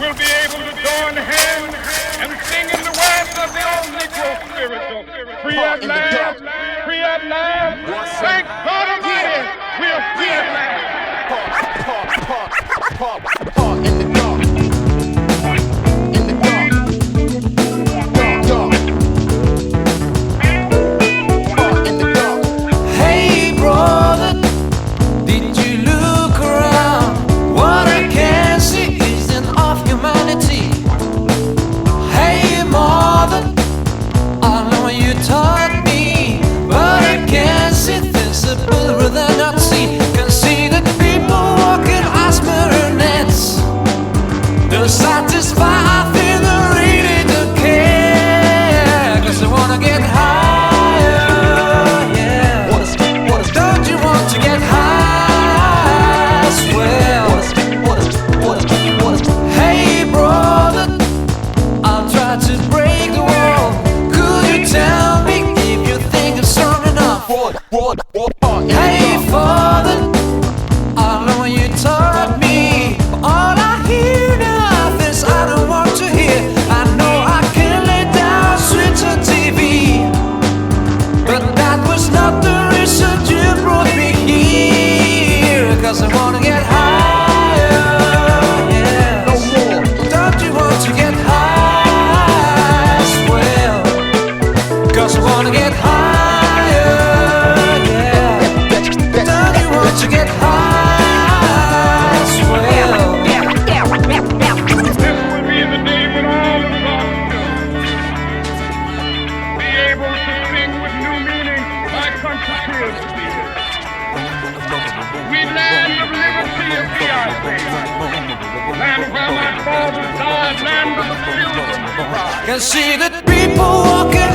will be able to join hands and sing in the words of the old Negro spiritual. Free at last, free at last. Thank God Almighty, we are free at last. In the dark. In the dark. Dark. In the dark. Hey brother, did you look around? What I can see is an of humanity. Hey mother, I know you taught me, but I can't see things above that I see. Can see the people walking as marionettes. They're satisfied, I feel they really don't care. 'Cause they wanna get higher, yeah. Don't you want to get high as well? Hey brother, I'll try to break the wall. Could you tell me if you think it's strong enough? Hey father, I know you taught me, but all I hear now is I don't want to hear. I know I can lay down, switch on TV, but that was not the reason you brought me here. 'Cause I wanna get higher, yeah. Don't you want to get high as well? 'Cause I wanna get higher, yeah. Don't you want to get high as well? This will be the day when all of us be able to sing with new meaning like country tears. We land of liberty of the island. Land where my fathers died, land of the children. Can see the people walking